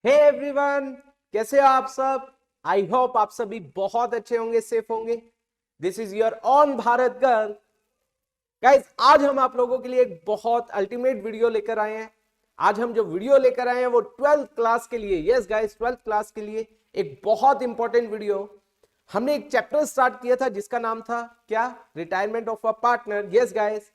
Hey everyone, कैसे हो आप सब। आई होप आप सभी बहुत अच्छे होंगे, सेफ होंगे। This is your on Bharat girl. Guys, आज हम आप लोगों के लिए एक बहुत अल्टीमेट वीडियो लेकर आए हैं। आज हम जो वीडियो लेकर आए हैं वो 12th क्लास के लिए, यस गाइस, 12th क्लास के लिए एक बहुत इंपॉर्टेंट वीडियो। हमने एक चैप्टर स्टार्ट किया था जिसका नाम था क्या, retirement of a partner. Yes guys,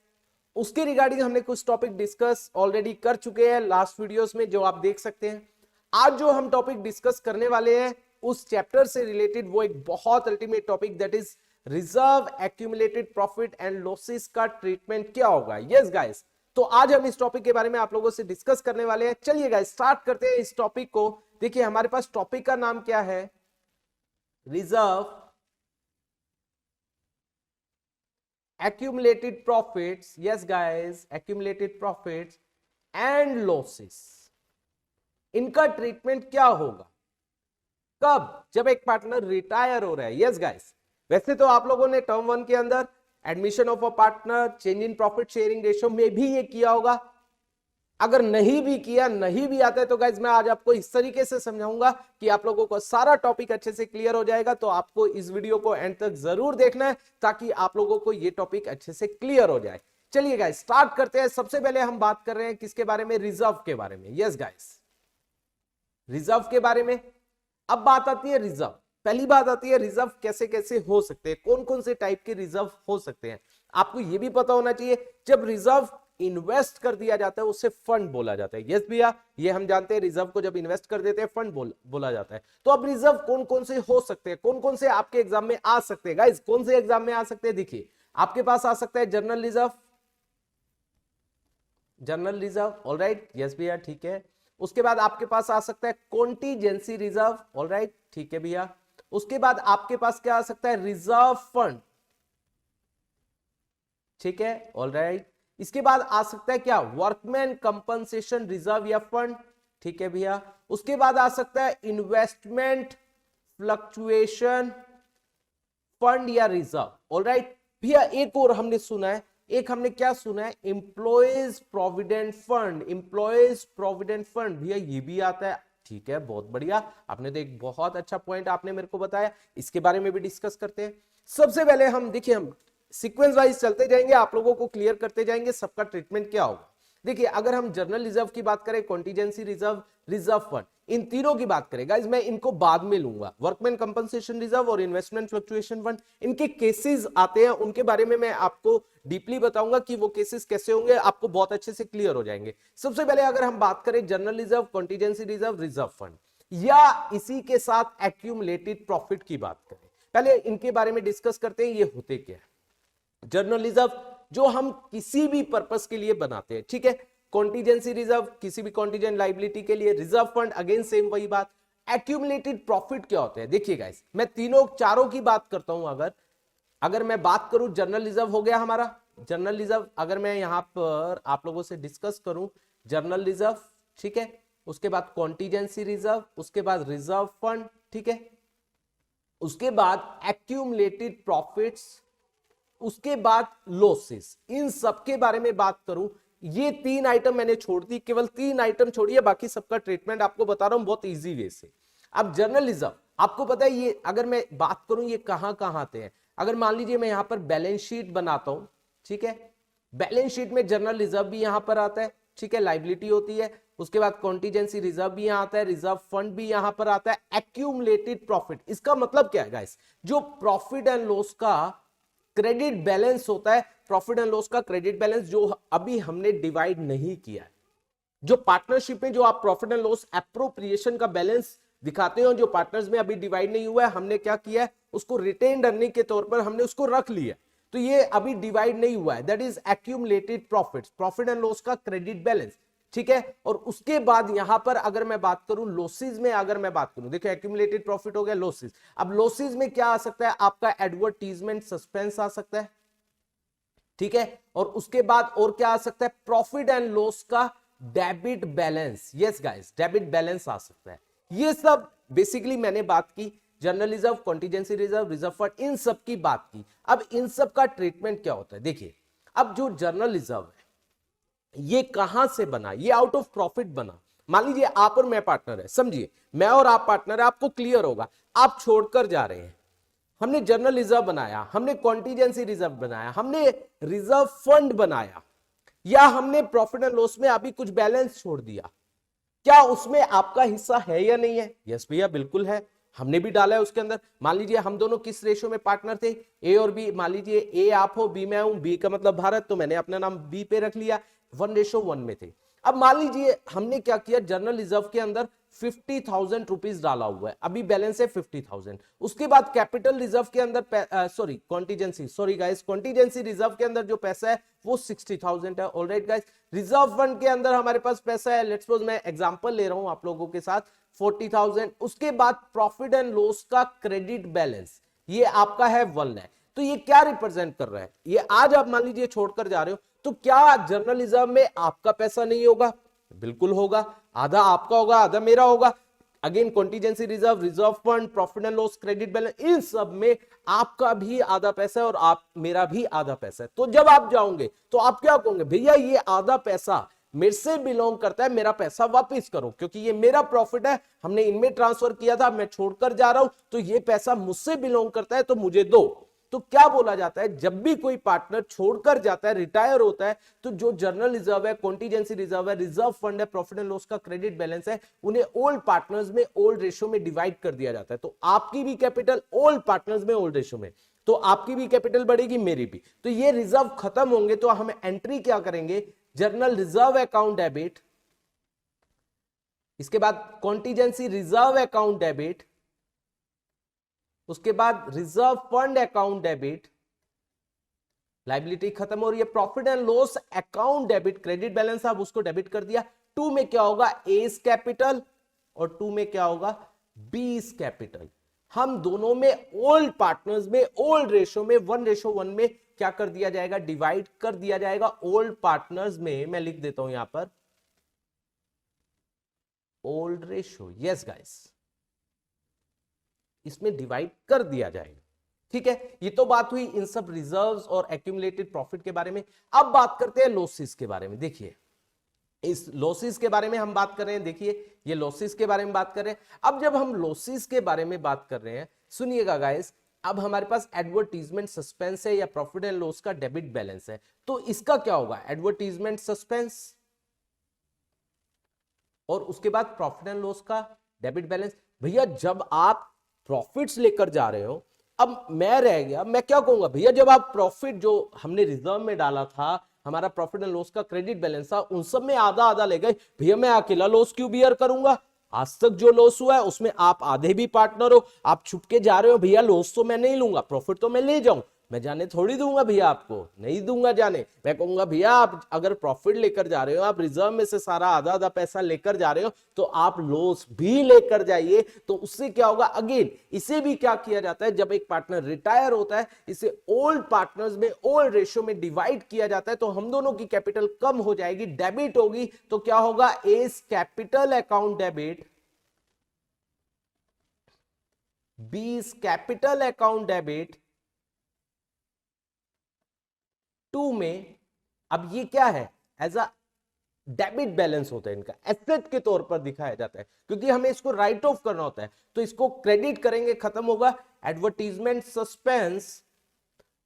उसके रिगार्डिंग हमने कुछ टॉपिक डिस्कस ऑलरेडी कर चुके हैं लास्ट वीडियोस में, जो आप देख सकते हैं। आज जो हम टॉपिक डिस्कस करने वाले हैं उस चैप्टर से रिलेटेड वो एक बहुत ultimate topic, that is reserve accumulated profit and losses का ट्रीटमेंट क्या होगा। यस गाइस, तो आज हम इस टॉपिक के बारे में आप लोगों से डिस्कस करने वाले हैं। चलिए गाइस, स्टार्ट करते हैं इस टॉपिक को। देखिए, हमारे पास टॉपिक का नाम क्या है, reserve accumulated profits. Yes guys, accumulated profits and losses, इनका ट्रीटमेंट क्या होगा, कब, जब एक पार्टनर रिटायर हो रहा है। यस गाइस, वैसे तो आप लोगों ने टर्म 1 के अंदर admission of a partner, change in profit sharing ratio में भी ये किया होगा। अगर नहीं भी किया, नहीं भी आता है, तो गाइज मैं आज आपको इस तरीके से समझाऊंगा कि आप लोगों को सारा टॉपिक अच्छे से क्लियर हो जाएगा। तो आपको इस वीडियो को एंड तक जरूर देखना है ताकि आप लोगों को ये टॉपिक अच्छे से क्लियर हो जाए। चलिए गाइज, स्टार्ट करते हैं। सबसे पहले हम बात कर रहे हैं किसके बारे में, रिजर्व के बारे में। यस गाइज, रिजर्व के बारे में। अब बात आती है रिजर्व, पहली बात आती है रिजर्व कैसे कैसे हो सकते हैं, कौन कौन से टाइप के रिजर्व हो सकते हैं। आपको यह भी पता होना चाहिए, जब रिजर्व इन्वेस्ट कर दिया जाता है उसे फंड बोला जाता है। यस भैया, ये हम जानते हैं, रिजर्व को जब इन्वेस्ट कर देते हैं फंड बोला जाता है। तो अब रिजर्व कौन कौन से हो सकते हैं, कौन कौन से आपके एग्जाम में आ सकते हैं। गाइस, कौन से एग्जाम में आ सकते हैं, देखिए आपके पास आ सकता है general reserve, general reserve, alright, yes भैया, ठीक है। उसके बाद आपके पास आ सकता है कॉन्टीजेंसी रिजर्व, ऑलराइट, ठीक है भैया। उसके बाद आपके पास क्या आ सकता है, रिजर्व फंड, ठीक है, ऑलराइट। इसके बाद आ सकता है क्या, वर्कमैन कंपनसेशन रिजर्व या फंड, ठीक है भैया। उसके बाद आ सकता है इन्वेस्टमेंट फ्लक्चुएशन फंड या रिजर्व, ऑलराइट भैया। एक और हमने सुना है, एक हमने क्या सुना है, employees provident fund, employees provident fund भैया, ये भी आता है, ठीक है, बहुत बढ़िया। आपने तो एक बहुत अच्छा पॉइंट आपने मेरे को बताया, इसके बारे में भी डिस्कस करते हैं। सबसे पहले हम देखिए, हम सीक्वेंस वाइज चलते जाएंगे, आप लोगों को क्लियर करते जाएंगे सबका ट्रीटमेंट क्या होगा। देखिए, अगर हम जनरल रिजर्व की बात करें, कॉन्टीजेंसी रिजर्व, रिजर्व फंड, इन तीनों की बात करें गाइस, मैं इनको बाद में लूंगा। वर्कमैन कंपनसेशन रिजर्व और इन्वेस्टमेंट फ्लक्चुएशन फंड, इनके केसेस आते हैं, उनके बारे में मैं आपको डीपली बताऊंगा कि वो केसेस कैसे होंगे, आपको बहुत अच्छे से क्लियर हो जाएंगे। सबसे पहले अगर हम बात करें general reserve, contingency reserve, reserve fund, या इसी के साथ एक्यूमुलेटेड प्रॉफिट की बात करें, पहले इनके बारे में डिस्कस करते हैं, ये होते क्या है। जनरल रिजर्व जो हम किसी भी पर्पस के लिए बनाते हैं, ठीक है। कॉन्टीजेंसी रिजर्व किसी भी कॉन्टीजेंट लाइबिलिटी के लिए, रिजर्व फंड अगेन सेम वही बात। एक्यूमुलेटेड प्रॉफिट क्या होता है, देखिए गाइस, मैं तीनों चारों की बात करता हूं। अगर मैं बात करूं, जनरल रिजर्व हो गया हमारा, जनरल रिजर्व अगर मैं यहां पर आप लोगों से डिस्कस करूं, जनरल रिजर्व, ठीक है। उसके बाद कॉन्टीजेंसी रिजर्व, उसके बाद रिजर्व फंड, ठीक है। उसके बाद एक्यूमुलेटेड प्रॉफिट्स, उसके बाद लॉसेस, इन सबके बारे में बात करूं, ये तीन आइटम मैंने छोड़ दी, केवल तीन आइटम छोड़िए, बाकी सबका ट्रीटमेंट आपको बता रहा हूं बहुत इजी वे से। अब जनरल रिजर्व आपको पता है, ये अगर मैं बात करूं ये कहां कहां आते हैं। अगर मान लीजिए मैं यहां पर बैलेंस शीट बनाता हूं, ठीक है, बैलेंस शीट में जनरल रिजर्व भी यहां पर आता है, ठीक है, लाइबिलिटी होती है। उसके बाद कॉन्टीजेंसी रिजर्व भी यहां आता है, रिजर्व फंड भी यहां पर आता है। एक्यूमुलेटेड प्रॉफिट, इसका मतलब क्या है गाइस, जो प्रॉफिट एंड लॉस का क्रेडिट बैलेंस होता है, प्रॉफिट एंड लॉस का क्रेडिट बैलेंस जो अभी हमने डिवाइड नहीं किया है। जो पार्टनरशिप में जो आप प्रॉफिट एंड लॉस एप्रोप्रिएशन का बैलेंस दिखाते हो, जो पार्टनर्स में अभी डिवाइड नहीं हुआ है, हमने क्या किया है, उसको रिटेन्ड अर्निंग के तौर पर हमने उसको रख लिया, तो ये अभी डिवाइड नहीं हुआ है, that is accumulated profits, profit and loss का क्रेडिट बैलेंस, ठीक है। और उसके बाद यहां पर अगर मैं बात करूं लॉसेस में, अगर मैं बात करूं, देखो एक्यूमुलेटेड प्रॉफिट हो गया, लॉसेस। अब लॉसेस में क्या आ सकता है, आपका एडवर्टीजमेंट सस्पेंस आ सकता है, ठीक है। और उसके बाद और क्या आ सकता है, प्रॉफिट एंड लॉस का debit balance, yes guys, debit balance आ सकता है। ये सब बेसिकली मैंने बात की, general reserve, contingency reserve, reserve fund, इन सब की बात की। अब इन सब का ट्रीटमेंट क्या होता है, देखिए, अब जो जनरल रिजर्व है ये कहां से बना, ये आउट ऑफ प्रॉफिट बना। मान लीजिए आप और मैं पार्टनर है, समझिए मैं और आप पार्टनर है, आपको क्लियर होगा, आप छोड़कर जा रहे हैं, हमने जनरल रिजर्व बनाया, हमने कॉन्टीजेंसी रिजर्व बनाया, हमने रिजर्व फंड बनाया, या हमने प्रॉफिट एंड लॉस में अभी कुछ बैलेंस छोड़ दिया, क्या उसमें आपका हिस्सा है या नहीं है? यस भैया बिल्कुल है, हमने भी डाला है उसके अंदर। मान लीजिए हम दोनों किस रेशो में पार्टनर थे, ए और बी, मान लीजिए ए आप हो, बी मैं हूं, बी का मतलब भारत, तो मैंने अपना नाम बी पे रख लिया, 1:1 में थे। अब मान लीजिए हमने क्या किया, जनरल रिजर्व के अंदर 50,000 रुपीज डाला हुआ है, अभी बैलेंस है 50,000। उसके बाद कैपिटल रिजर्व के अंदर sorry contingency, sorry guys, contingency reserve के अंदर जो पैसा है वो 60,000 है। ऑलराइट गाइस, रिजर्व फंड के अंदर हमारे पास पैसा है, लेट्स सपोज मैं एग्जांपल ले रहा हूं आप लोगों के साथ, 40,000। उसके बाद प्रॉफिट एंड लॉस का क्रेडिट बैलेंस ये आपका है 1 लाख। तो ये क्या रिप्रेजेंट कर रहा है, ये आज आप मान लीजिए छोड़कर जा रहे हो, तो क्या जनरल रिजर्व में आपका पैसा नहीं होगा? बिल्कुल होगा, आधा आपका होगा आधा मेरा होगा। Again contingency reserve, reserve fund, profit and loss, credit balance, इन सब में आपका भी आधा पैसा है और आप मेरा भी आधा पैसा है। तो जब आप जाओगे तो आप क्या कहोगे, भैया ये आधा पैसा मेरे से बिलोंग करता है, मेरा पैसा वापस करो, क्योंकि ये मेरा प्रॉफिट है, हमने इनमें ट्रांसफर किया था, मैं छोड़कर जा रहा हूं, तो ये पैसा मुझसे बिलोंग करता है, तो मुझे दो। तो क्या बोला जाता है, जब भी कोई पार्टनर छोड़कर जाता है, रिटायर होता है, तो जो जनरल रिजर्व है, कॉन्टीजेंसी रिजर्व है, रिजर्व फंड है, प्रॉफिट एंड लॉस का क्रेडिट बैलेंस है, उन्हें ओल्ड पार्टनर्स में ओल्ड रेशियो में डिवाइड कर दिया जाता है। तो आपकी भी कैपिटल ओल्ड पार्टनर्स में ओल्ड रेशियो में, तो आपकी भी कैपिटल बढ़ेगी, मेरी भी। तो ये रिजर्व खत्म होंगे तो हम एंट्री क्या करेंगे, जनरल रिजर्व अकाउंट डेबिट, इसके बाद कॉन्टीजेंसी रिजर्व अकाउंट डेबिट, उसके बाद reserve fund account debit, liability खत्म हो रही है, profit and loss account debit, credit balance आप उसको डेबिट कर दिया। 2 में क्या होगा, एस कैपिटल, और 2 में क्या होगा, बीस कैपिटल। हम दोनों में ओल्ड पार्टनर्स में ओल्ड रेशो में 1:1 में क्या कर दिया जाएगा, डिवाइड कर दिया जाएगा। ओल्ड पार्टनर्स में मैं लिख देता हूं यहां पर ओल्ड रेशो, यस गाइस, इसमें डिवाइड कर दिया जाएगा। ठीक है, ये तो बात हुई इन सब रिजर्व्स और एक्यूमुलेटेड प्रॉफिट के बारे में। अब बात करते हैं लॉसेस के बारे में। देखिए इस लॉसेस के बारे में हम बात कर रहे हैं, देखिए ये लॉसेस के बारे में बात कर रहे हैं। अब जब हम लॉसेस के बारे में बात कर रहे हैं, सुनिएगा गाइस, अब हमारे पास एडवर्टीजमेंट सस्पेंस है या प्रॉफिट एंड लॉस का डेबिट बैलेंस है, तो इसका क्या होगा, एडवर्टीजमेंट सस्पेंस और उसके बाद प्रॉफिट एंड लॉस का डेबिट बैलेंस। भैया जब आप प्रॉफिट्स लेकर जा रहे हो, अब मैं रह गया, मैं क्या कहूंगा, भैया जब आप प्रॉफिट जो हमने रिजर्व में डाला था, हमारा प्रॉफिट एंड लॉस का क्रेडिट बैलेंस था, उन सब में आधा आधा ले गए, भैया मैं अकेला लॉस क्यों बियर करूंगा? आज तक जो लॉस हुआ है उसमें आप आधे भी पार्टनर हो, आप छुप के जा रहे हो, भैया लॉस तो मैं नहीं लूंगा, प्रॉफिट तो मैं ले जाऊं, मैं जाने थोड़ी दूंगा भैया, आपको नहीं दूंगा जाने। मैं कहूंगा भैया आप अगर प्रॉफिट लेकर जा रहे हो, आप रिजर्व में से सारा आधा आधा पैसा लेकर जा रहे हो, तो आप लॉस भी लेकर जाइए। तो उससे क्या होगा, अगेन इसे भी क्या किया जाता है, जब एक पार्टनर रिटायर होता है, इसे ओल्ड पार्टनर्स में ओल्ड रेशियो में डिवाइड किया जाता है, तो हम दोनों की कैपिटल कम हो जाएगी, डेबिट होगी। तो क्या होगा, एस कैपिटल अकाउंट डेबिट, बीस कैपिटल अकाउंट डेबिट, 2 में अब ये क्या है, एज अ डेबिट बैलेंस होता है, इनका एसेट के तौर पर दिखाया जाता है, क्योंकि हमें इसको राइट ऑफ करना होता है, तो इसको क्रेडिट करेंगे, खत्म होगा एडवर्टीजमेंट सस्पेंस।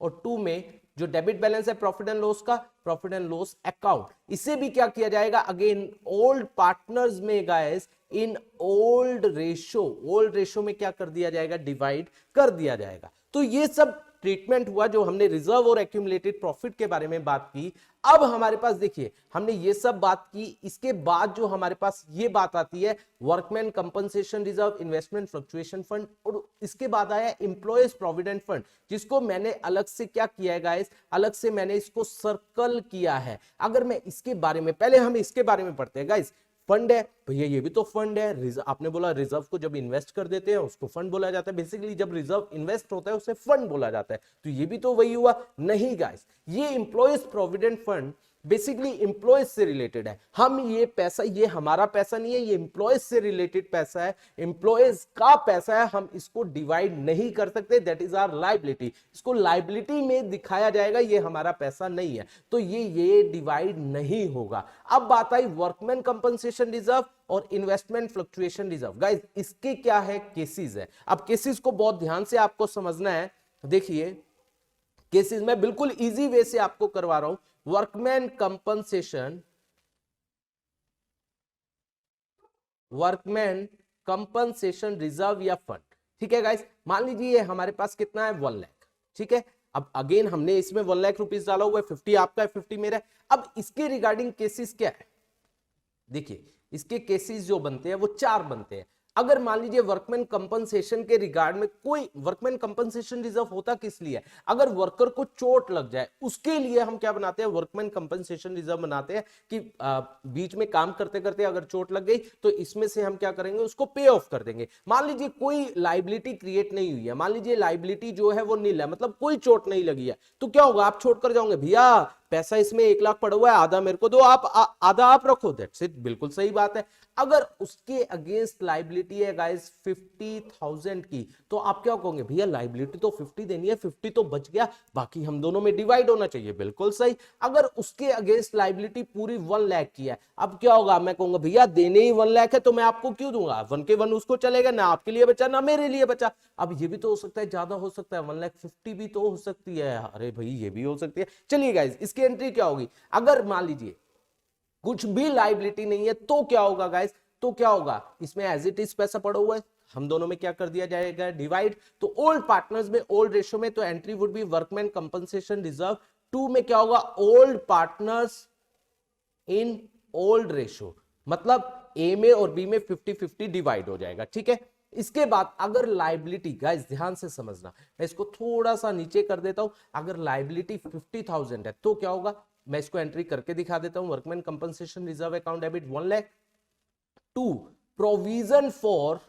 और 2 में जो डेबिट बैलेंस है प्रॉफिट एंड लॉस का, प्रॉफिट एंड लॉस अकाउंट, इसे भी क्या किया जाएगा, अगेन ओल्ड पार्टनर्स में गाइस इन ओल्ड रेशो में क्या कर दिया जाएगा, डिवाइड कर दिया जाएगा। तो ये सब ट्रीटमेंट हुआ जो हमने रिजर्व और एक्यूमुलेटेड प्रॉफिट के बारे में बात की। अब हमारे पास देखिए हमने ये सब बात की, इसके बाद जो हमारे पास ये बात आती है workman compensation reserve, investment fluctuation fund, और इसके बाद आया एम्प्लॉयज प्रोविडेंट फंड, जिसको मैंने अलग से क्या किया है गाइस, अलग से मैंने इसको सर्कल किया है। अगर मैं इसके बारे में, पहले हम इसके बारे में पढ़ते हैं गाइस। फंड है भैया, ये भी तो फंड है, आपने बोला रिजर्व को जब इन्वेस्ट कर देते हैं उसको फंड बोला जाता है, बेसिकली जब रिजर्व इन्वेस्ट होता है उसे फंड बोला जाता है, तो ये भी तो वही हुआ। नहीं गाइस, ये employees provident fund basically employees से रिलेटेड है। हम ये पैसा, ये हमारा पैसा नहीं है, ये एम्प्लॉयज से रिलेटेड पैसा है, एम्प्लॉयज का पैसा है, हम इसको डिवाइड नहीं कर सकते, दैट इज आवर लायबिलिटी। इसको लायबिलिटी में दिखाया जाएगा, ये हमारा पैसा नहीं है, तो ये डिवाइड नहीं होगा। अब बात आई वर्कमैन कंपनसेशन रिजर्व और इन्वेस्टमेंट फ्लक्चुएशन रिजर्व। गाइस इसके क्या है, केसेस है। अब केसेस को बहुत ध्यान से आपको समझना है। देखिए केसेस मैं बिल्कुल इजी वे से आपको करवा रहा हूं। वर्कमैन कंपनसेशन रिजर्व या फंड, ठीक है गाइस। मान लीजिए हमारे पास कितना है, 1 लाख, ठीक है। अब अगेन हमने इसमें 1 लाख रुपीस डाला हुआ है, 50 आपका है, 50 मेरा है। अब इसके रिगार्डिंग केसेस क्या है, देखिए इसके केसेस जो बनते हैं वो 4 बनते हैं। अगर मान लीजिए वर्कमैन कंपनसेशन के रिगार्ड में कोई, वर्कमैन कंपनसेशन रिजर्व होता किस लिए, अगर वर्कर को चोट लग जाए उसके लिए हम क्या बनाते हैं, वर्कमैन कंपनसेशन रिजर्व बनाते हैं कि बीच में काम करते करते अगर चोट लग गई तो इसमें से हम क्या करेंगे, उसको पे ऑफ कर देंगे। मान लीजिए कोई लाइबिलिटी क्रिएट नहीं हुई है, मान लीजिए लाइबिलिटी जो है वो नील है, मतलब कोई चोट नहीं लगी है, तो क्या होगा, आप छोड़ कर जाओगे, भैया पैसा इसमें 1 लाख पड़ा हुआ है, आधा मेरे को दो, आप आधा आप रखो, दैट्स इट, बिल्कुल सही बात है। अगर उसके अगेंस्ट लाइबिलिटी है गाइस 50,000 की, तो आप क्या कहोगे, भैया लाइबिलिटी तो 50 देनी है, 50 तो बच गया, बाकी हम दोनों में डिवाइड होना चाहिए, बिल्कुल सही। अगर उसके अगेंस्ट लाइबिलिटी पूरी 1 लाख की है, अब क्या होगा, मैं कहूंगा भैया देने ही 1 लाख है तो मैं आपको क्यों दूंगा, 1 के 1 उसको चलेगा, ना आपके लिए बचा ना मेरे लिए बचा। अब ये भी तो हो सकता है, ज्यादा हो सकता है, 1,50,000 भी तो हो सकती है, अरे भाई ये भी हो सकती है। चलिए गाइस इसकी एंट्री क्या होगी, अगर मान लीजिए कुछ भी लाइबिलिटी नहीं है तो क्या होगा गाइस, तो क्या होगा, इसमें एज इट इज पैसा पड़ा हुआ है, हम दोनों में क्या कर दिया जाएगा, डिवाइड। तो ओल्ड पार्टनर्स में, ओल्ड रेशियो में, तो entry would be workman compensation reserve. 2 में क्या होगा, old partners in old ratio, मतलब ए में और बी में 50-50 डिवाइड हो जाएगा, ठीक है। इसके बाद अगर लाइबिलिटी, गाइस ध्यान से समझना, मैं इसको थोड़ा सा नीचे कर देता हूं, अगर लाइबिलिटी 50,000 है तो क्या होगा, मैं इसको एंट्री करके दिखा देता हूं, workman compensation reserve account debit 1 lakh. 2 provision for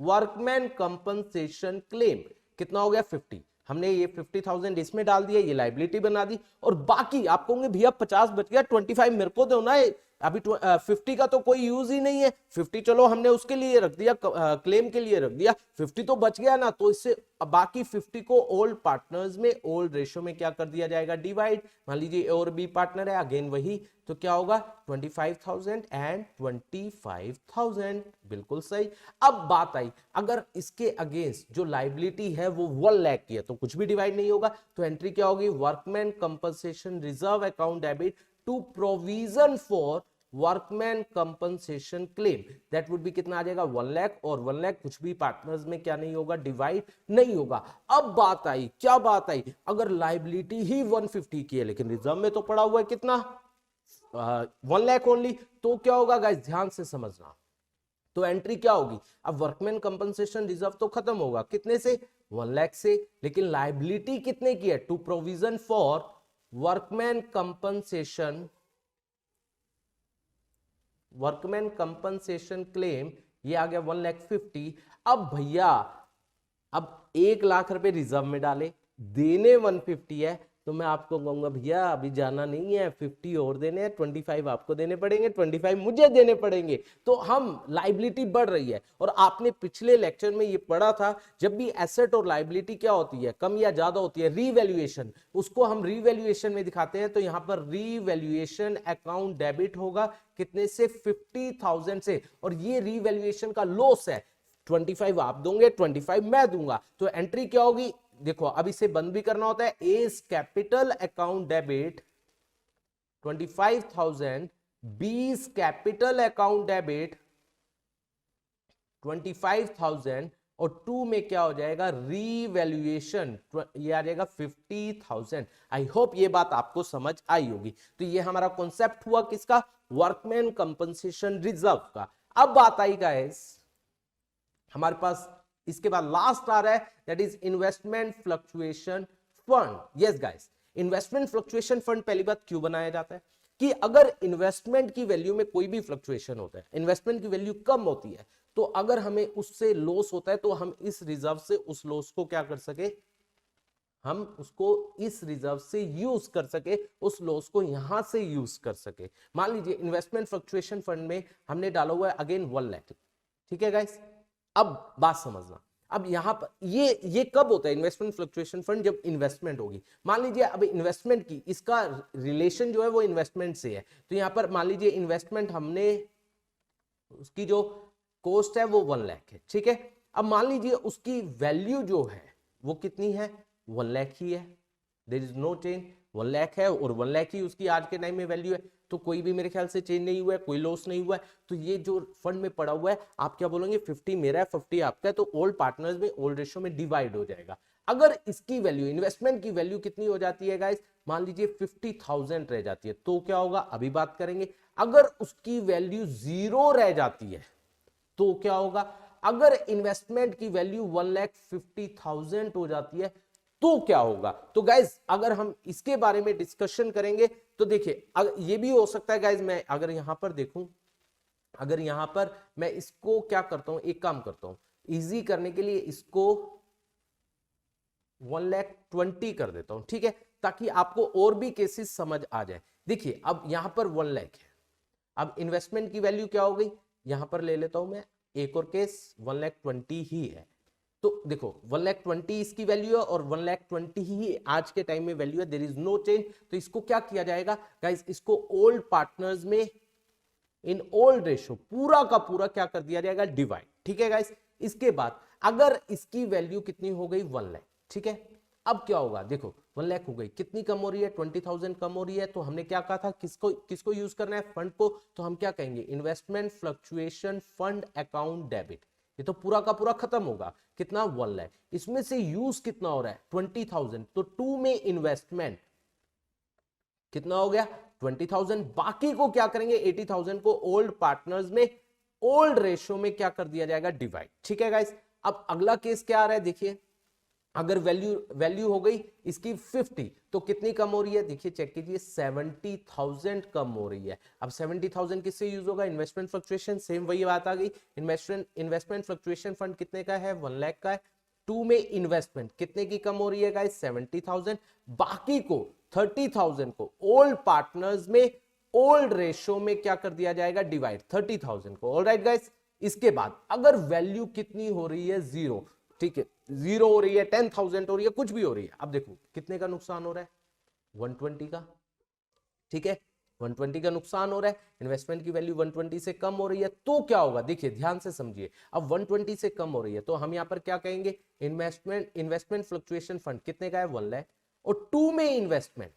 workman compensation claim, कितना हो गया 50, हमने ये 50,000 इसमें डाल दिया, ये लाइबिलिटी बना दी, और बाकी आप कहोगे भैया 50 बच गया, 25 मेरे को दो ना, अभी 50 का तो कोई यूज ही नहीं है, 50 चलो हमने उसके लिए रख दिया, क्लेम के लिए रख दिया, 50 तो बच गया ना, तो इससे बाकी 50 को ओल्ड पार्टनर्स में ओल्ड रेशियो में क्या कर दिया जाएगा, डिवाइड। मान लीजिए ए और बी पार्टनर है, अगेन वही, तो क्या होगा 25,000 एंड 25,000, बिल्कुल सही। अब बात आई अगर इसके अगेंस्ट जो लाइबिलिटी है वो 1 लाख की है तो कुछ भी डिवाइड नहीं होगा, तो एंट्री क्या होगी, workman compensation reserve account debit to provision for workman compensation claim, that would be कितना आ जाएगा 1 लाख, और 1 लाख कुछ भी पार्टनर्स में क्या नहीं होगा, डिवाइड नहीं होगा। अब बात आई, क्या बात आई, अगर लाइबिलिटी ही 150 की है लेकिन रिजर्व में तो पड़ा हुआ है कितना, 1 लाख ओनली, तो क्या होगा गाइस ध्यान से समझना, तो एंट्री क्या होगी, अब वर्कमैन कंपनसेशन रिजर्व तो खत्म होगा कितने से, 1 लाख से, लेकिन लाइबिलिटी कितने की है, to provision for workman compensation claim, ये आ गया 1,50,000। अब भैया अब 1 लाख रुपए रिजर्व में डाले, देने 150 है, तो मैं आपको कहूंगा भैया अभी जाना नहीं है, 50 और देने हैं, 25 आपको देने पड़ेंगे, 25 मुझे देने पड़ेंगे, तो हम लाइबिलिटी बढ़ रही है। और आपने पिछले लेक्चर में ये पढ़ा था, जब भी एसेट और लाइबिलिटी क्या होती है, कम या ज्यादा होती है, रीवैल्यूएशन, उसको हम रीवैल्यूएशन में दिखाते हैं, तो यहां पर रीवैल्यूएशन अकाउंट डेबिट होगा कितने से, 50,000 से, और ये रीवैल्यूएशन का लॉस है, 25 आप दोगे, 25 मैं दूंगा, तो एंट्री क्या होगी, देखो अब इसे बंद भी करना होता है, एज कैपिटल अकाउंट डेबिट 25,000, बीस कैपिटल अकाउंट डेबिट 25,000, और 2 में क्या हो जाएगा, रीवैल्यूएशन, ये आ जाएगा 50,000। आई होप ये बात आपको समझ आई होगी। तो ये हमारा कॉन्सेप्ट हुआ किसका, वर्कमैन कंपनसेशन रिजर्व का। अब बात आई गाइस हमारे पास इसके बाद लास्ट आ रहा है, that is investment fluctuation fund. Yes guys, investment fluctuation fund पहली बात क्यों बनाया जाता है कि अगर इन्वेस्टमेंट की वैल्यू में कोई भी फ्लक्चुएशन होता है, इन्वेस्टमेंट की वैल्यू कम होती है, तो अगर हमें उससे लॉस होता है तो हम इस रिजर्व से उस लॉस को क्या कर सके, हम उसको इस रिजर्व से यूज कर सके, उस लॉस को यहां से यूज कर सके। मान लीजिए इन्वेस्टमेंट फ्लक्चुएशन फंड में हमने डाला हुआ है अगेन 1 लाख, ठीक है गाइस। अब बात समझना, अब यहां पर ये कब होता है इन्वेस्टमेंट फ्लक्चुएशन फंड, जब इन्वेस्टमेंट होगी। मान लीजिए अब इन्वेस्टमेंट की, इसका रिलेशन जो है वो इन्वेस्टमेंट से है, तो यहां पर मान लीजिए इन्वेस्टमेंट हमने, उसकी जो कॉस्ट है वो 1 लाख है, ठीक है। अब मान लीजिए उसकी वैल्यू जो है वो कितनी है, 1 लाख ही है, there is no change, 1 lakh है और 1 लाख ही उसकी आज के टाइम में वैल्यू है, तो कोई भी मेरे ख्याल से चेंज नहीं हुआ है, कोई लॉस नहीं हुआ है। तो ये जो फंड में पड़ा हुआ है, आप क्या बोलोगे, 50 मेरा है 50 आपका है, तो ओल्ड पार्टनर्स में ओल्ड रेशियो में डिवाइड हो जाएगा। अगर इसकी वैल्यू, इन्वेस्टमेंट की वैल्यू कितनी हो जाती है गाइस, मान लीजिए 50,000 रह जाती है, तो क्या होगा अभी बात करेंगे। अगर उसकी वैल्यू 0 रह जाती है तो क्या होगा, अगर इन्वेस्टमेंट की वैल्यू 1,50,000 हो जाती है तो क्या होगा। तो गाइज अगर हम इसके बारे में डिस्कशन करेंगे तो देखिए ये भी हो सकता है गाइज, मैं अगर यहां पर देखूं, अगर यहां पर मैं इसको क्या करता हूं, एक काम करता हूं इजी करने के लिए इसको 1,20,000 कर देता हूं, ठीक है, ताकि आपको और भी केसेस समझ आ जाए। देखिए अब यहां पर 1 लाख है, अब इन्वेस्टमेंट की वैल्यू क्या हो गई, यहां पर ले लेता हूं मैं एक और केस, 1,20,000 ही है। तो देखो 1,20,000 इसकी वैल्यू है और 1,20,000 ही आज के टाइम में वैल्यू है, देयर इज नो चेंज। तो इसको क्या किया जाएगा गाइस, इसको ओल्ड पार्टनर्स में इन ओल्ड रेशो पूरा का पूरा क्या कर दिया जाएगा, डिवाइड, ठीक है गाइस। इसके बाद अगर इसकी वैल्यू कितनी हो गई, 1 लाख, ठीक है। अब क्या होगा, देखो 1 लाख हो गई, कितनी कम हो रही है, 20,000 कम हो रही है, तो हमने क्या कहा था, किसको किसको यूज करना है, फंड को, तो हम क्या कहेंगे, investment fluctuation fund account debit. ये तो पूरा का पूरा खत्म होगा, कितना, 1 लाख, इसमें से यूज कितना हो रहा है, 20,000, तो 2 में इन्वेस्टमेंट कितना हो गया, 20,000, बाकी को क्या करेंगे, 80,000 को ओल्ड पार्टनर्स में ओल्ड रेशियो में क्या कर दिया जाएगा, डिवाइड, ठीक है गाइस। अब अगला केस क्या आ रहा है, देखिए अगर वैल्यू हो गई इसकी 50, तो कितनी कम हो रही है, देखिए चेक कीजिए, 70,000 कम हो रही है। अब 70,000 किससे यूज होगा, इन्वेस्टमेंट फ्लक्चुएशन, सेम वही बात आ गई, इन्वेस्टमेंट फ्लक्चुएशन फंड कितने का है, 1 लाख का है, 2 में इन्वेस्टमेंट कितने की कम हो रही है गाइस, 70,000, बाकी को 30,000 को ओल्ड पार्टनर्स में ओल्ड रेशियो में क्या कर दिया जाएगा, डिवाइड 30,000 को, ऑलराइट गाइस। इसके बाद अगर वैल्यू कितनी हो रही है, 0, ठीक है, 0 हो रही है, 10,000 हो रही है, कुछ भी हो रही है, अब देखो कितने का नुकसान हो रहा है, 120 का, ठीक है, 120 का नुकसान हो रहा है, इन्वेस्टमेंट की वैल्यू 120 से कम हो रही है, तो क्या होगा, देखिए ध्यान से समझिए, अब 120 से कम हो रही है तो हम यहां पर क्या कहेंगे, इन्वेस्टमेंट फ्लक्चुएशन फंड कितने का है, 1 लाख, और 2 में इन्वेस्टमेंट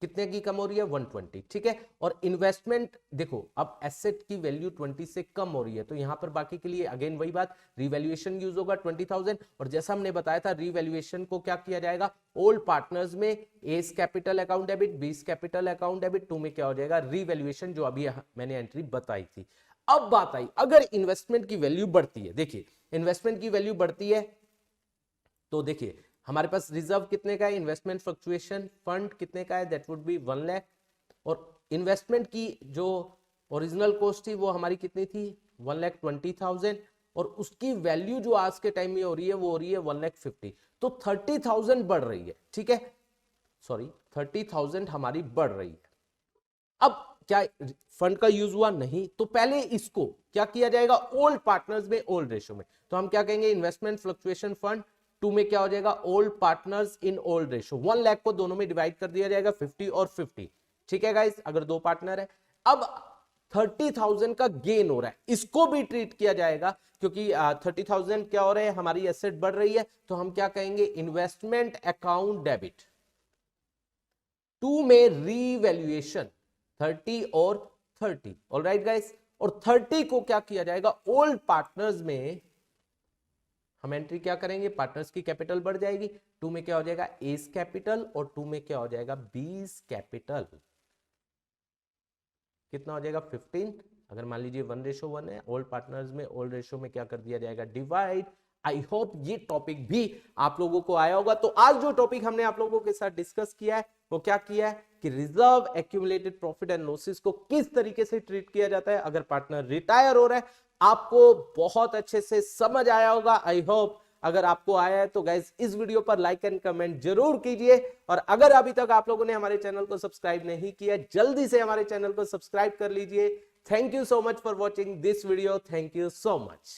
कितने की कम हो रही है, 120, ठीक है। और इन्वेस्टमेंट देखो अब एसेट की वैल्यू 20 से कम हो रही है, तो यहां पर बाकी के लिए अगेन वही बात, रिवैल्यूएशन यूज होगा 20,000, और जैसा हमने बताया था रिवैल्यूएशन को क्या किया जाएगा, ओल्ड पार्टनर्स में एस कैपिटल अकाउंट डेबिट, बीस कैपिटल अकाउंट डेबिट, 2 में क्या हो जाएगा, रिवैल्यूएशन, जो अभी मैंने एंट्री बताई थी। अब बात आई अगर इन्वेस्टमेंट की वैल्यू बढ़ती है, देखिए इन्वेस्टमेंट की वैल्यू बढ़ती है तो देखिए हमारे पास रिजर्व कितने का है, इन्वेस्टमेंट फ्लक्चुएशन फंड कितने का है, दैट वुड बी 1 लाख, और इन्वेस्टमेंट की जो ओरिजिनल कॉस्ट थी वो हमारी कितनी थी, 1,20,000, और उसकी वैल्यू जो आज के टाइम में हो रही है वो हो रही है 1,50,000, तो 30,000 बढ़ रही है, ठीक है, सॉरी 30,000 हमारी बढ़ रही है। अब क्या फंड का यूज हुआ, नहीं, तो पहले इसको क्या किया जाएगा, ओल्ड पार्टनर्स में ओल्ड रेशियो में, तो हम क्या कहेंगे, इन्वेस्टमेंट फ्लक्चुएशन फंड 2 में क्या हो जाएगा, old partners in old ratio, 1 lakh को दोनों में डिवाइड कर दिया जाएगा, 50 और 50, ठीक है गाइस, अगर 2 पार्टनर है। अब 30,000 का गेन हो रहा है, इसको भी ट्रीट किया जाएगा, क्योंकि 30,000 क्या हो रहा है, हमारी एसेट बढ़ रही है, तो हम क्या कहेंगे, इन्वेस्टमेंट अकाउंट डेबिट, 2 में रीवैल्यूएशन 30 और 30, ऑलराइट गाइस, और 30 को क्या किया जाएगा, ओल्ड पार्टनर्स में हम एंट्री क्या करेंगे, पार्टनर्स की कैपिटल बढ़ जाएगी, 2 में क्या हो जाएगा, एस कैपिटल, और 2 में क्या हो जाएगा, बीस कैपिटल, कितना हो जाएगा, 15, अगर मान लीजिए 1:1 है, ओल्ड पार्टनर्स में ओल्ड रेशियो में क्या कर दिया जाएगा, डिवाइड। आई होप ये टॉपिक भी आप लोगों को आया होगा। तो आज जो टॉपिक हमने आप लोगों के साथ डिस्कस किया है वो क्या किया है कि reserve accumulated profit and losses को किस तरीके से ट्रीट किया जाता है अगर पार्टनर रिटायर हो रहा है, आपको बहुत अच्छे से समझ आया होगा। आई होप अगर आपको आया है तो गाइज इस वीडियो पर लाइक एंड कमेंट जरूर कीजिए। और अगर अभी तक आप लोगों ने हमारे चैनल को सब्सक्राइब नहीं किया, जल्दी से हमारे चैनल को सब्सक्राइब कर लीजिए। Thank you so much for watching this video. Thank you so much.